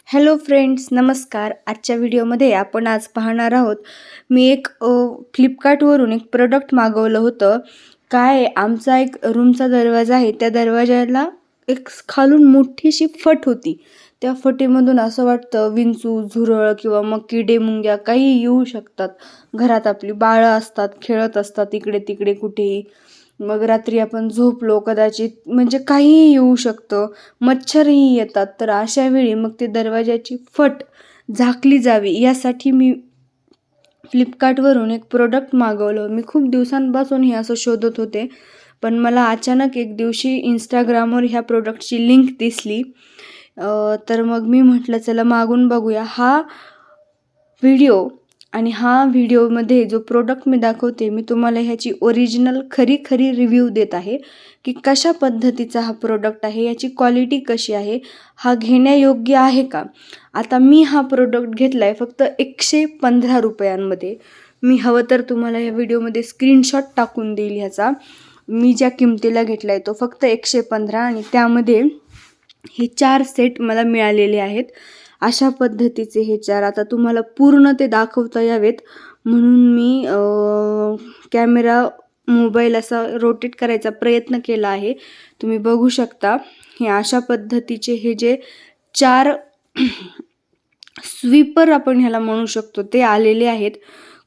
Hello friends, नमस्कार. आजच्या व्हिडिओमध्ये आपण आज पाहणार आहोत. मी एक फ्लिपकार्टवरून एक प्रोडक्ट मागवलं होतं. काय आहे, आमचा एक रूमचा दरवाजा आहे, त्या दरवाजाला एक खालून मोठीशी फट होती. त्या फटीमधून असं वाटतं विंचू, झुरळ किंवा मग किडे मुंग्या काही येऊ शकतात. घरात आपली बाळं असतात, खेळत असतात इकडे तिकडे कुठेही. मग रात्री आपण झोपलो कदाचित म्हणजे काहीही येऊ शकतं, मच्छरही येतात. तर अशा वेळी मग ते दरवाजाची फट झाकली जावी यासाठी मी फ्लिपकार्टवरून एक प्रोडक्ट मागवलं. मी खूप दिवसांपासून हे असं शोधत होते, पण मला अचानक एक दिवशी इंस्टाग्रामवर ह्या प्रोडक्टची लिंक दिसली. तर मग मी म्हटलं चला मागून बघूया. हा व्हिडिओमध्ये जो प्रोडक्ट मी दाखवते, मी तुम्हाला ह्याची ओरिजिनल खरी रिव्ह्यू देत आहे की कशा पद्धतीचा हा प्रोडक्ट आहे, याची क्वालिटी कशी आहे, हा घेण्यायोग्य आहे का. आता मी हा प्रोडक्ट घेतला आहे फक्त 115 रुपयांमध्ये. मी हवं तर तुम्हाला या व्हिडिओमध्ये स्क्रीनशॉट टाकून देईल ह्याचा. मी ज्या किमतीला घेतला आहे तो फक्त 115 आणि त्यामध्ये हे 4 सेट मला मिळालेले आहेत. अशा पद्धतीचे हे 4. आता तुम्हाला पूर्ण ते दाखवता यावेत म्हणून मी मोबाईल असा रोटेट करायचा प्रयत्न केला आहे. तुम्ही बघू शकता हे अशा पद्धतीचे हे जे 4 स्वीपर आपण ह्याला म्हणू शकतो ते आलेले आहेत.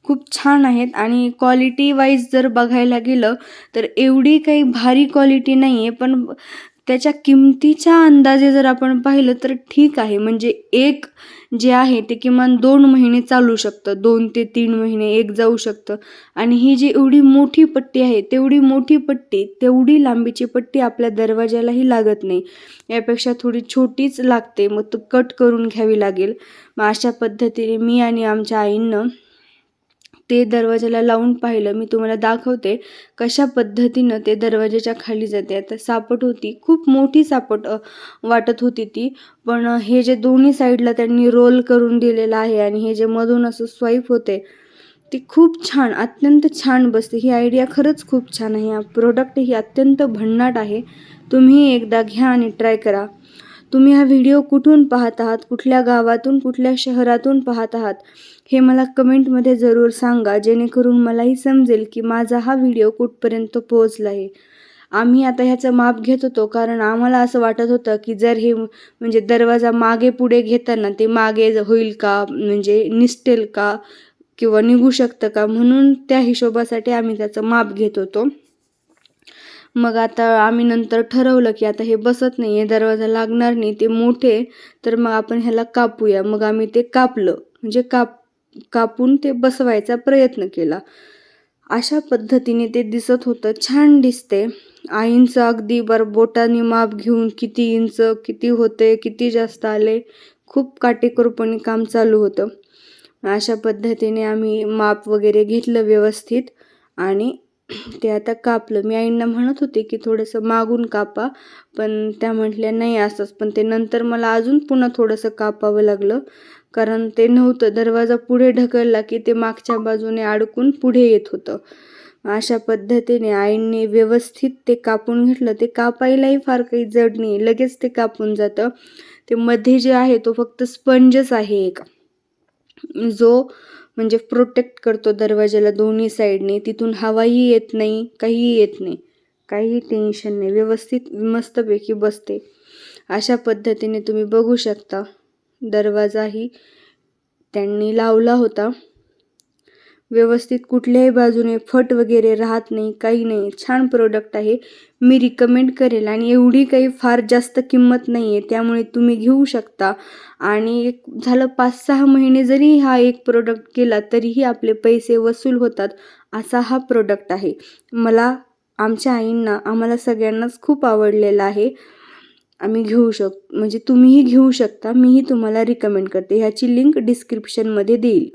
खूप छान आहेत आणि क्वालिटी वाईज जर बघायला गेलं तर एवढी काही भारी क्वालिटी नाही आहे, पण त्याच्या किमतीच्या अंदाजे जर आपण पाहिलं तर ठीक आहे. म्हणजे एक जे आहे ते किमान 2 महिने चालू शकतं, 2 ते 3 महिने एक जाऊ शकतं. आणि ही जी एवढी मोठी पट्टी आहे, तेवढी मोठी पट्टी, तेवढी लांबीची पट्टी आपल्या दरवाजालाही लागत नाही. यापेक्षा थोडी छोटीच लागते, मग तो कट करून घ्यावी लागेल. मग अशा पद्धतीने मी आणि आमच्या आईनं ते दरवाजाला लावून पाहिलं. मी तुम्हाला दाखवते कशा पद्धतीनं ते दरवाजाच्या खाली जाते. आता सापट होती, खूप मोठी सापट वाटत होती ती, पण हे जे दोन्ही साईडला त्यांनी रोल करून दिलेलं आहे आणि हे जे मधून असं स्वाईप होते ते खूप छान, अत्यंत छान बसते. ही आयडिया खरंच खूप छान आहे. हा प्रोडक्ट ही अत्यंत भन्नाट आहे. तुम्ही एकदा घ्या आणि ट्राय करा. तुम्ही हा व्हिडिओ कुठून पाहत आहात, कुठल्या गावातून, कुठल्या शहरातून पाहत आहात, हे मला कमेंटमध्ये जरूर सांगा, जेणेकरून मलाही समजेल की माझा हा व्हिडिओ कुठपर्यंत पोहोचला आहे. आम्ही आता ह्याचं माप घेत होतो, कारण आम्हाला असं वाटत होतं की जर हे म्हणजे दरवाजा मागे पुढे घेताना ते मागे होईल का, म्हणजे निसटेल का किंवा निघू शकतं का, म्हणून त्या हिशोबासाठी आम्ही त्याचं माप घेत होतो. मग आता आम्ही नंतर ठरवलं की आता हे बसत नाही आहे, दरवाजा लागणार नाही, ते मोठे, तर मग आपण ह्याला कापूया. मग आम्ही ते कापलं, म्हणजे कापून ते बसवायचा प्रयत्न केला. अशा पद्धतीने ते दिसत होतं, छान दिसते. आईंचं अगदी बोटाने माप घेऊन किती इंच, किती होते, किती जास्त आले, खूप काटेकोरपणे काम चालू होतं. अशा पद्धतीने आम्ही माप वगैरे घेतलं व्यवस्थित आणि ते आता कापलं. मी आईंना म्हणत होते की थोडंसं मागून कापा, पण त्या म्हटल्या नाही असंच. पण ते नंतर मला अजून पुन्हा थोडंसं कापावं लागलं, कारण ते नव्हतं. दरवाजा पुढे ढकलला की ते मागच्या बाजूने अडकून पुढे येत होतं. अशा पद्धतीने आईंनी व्यवस्थित ते कापून घेतलं. ते कापायलाही फार काही जड नाही, लगेच ते कापून जातं. ते मध्ये जे आहे तो फक्त स्पंजच आहे एक, जो म्हणजे प्रोटेक्ट करतो दरवाजाला दोन्ही साईडने. तिथून हवाही येत नाही, काहीही येत नाही, काही टेन्शन नाही, व्यवस्थित मस्तपैकी बसते. अशा पद्धतीने तुम्ही बघू शकता दरवाजाही त्यांनी लावला होता व्यवस्थित, कुठल्याही बाजूने फट वगैरे राहत नाही, काही नाही. छान प्रोडक्ट आहे, मी रिकमेंड करेल. आणि एवढी काही फार जास्त किंमत नाही आहे, त्यामुळे तुम्ही घेऊ शकता. आणि झालं 5-6 महिने जरी हा एक प्रोडक्ट केला तरीही आपले पैसे वसूल होतात, असा हा प्रोडक्ट आहे. आमच्या आईंना, आम्हाला सगळ्यांनाच खूप आवडलेला आहे. आम्ही म्हणजे तुम्हीही घेऊ शकता. मीही तुम्हाला रिकमेंड करते. ह्याची लिंक डिस्क्रिप्शनमध्ये देईल.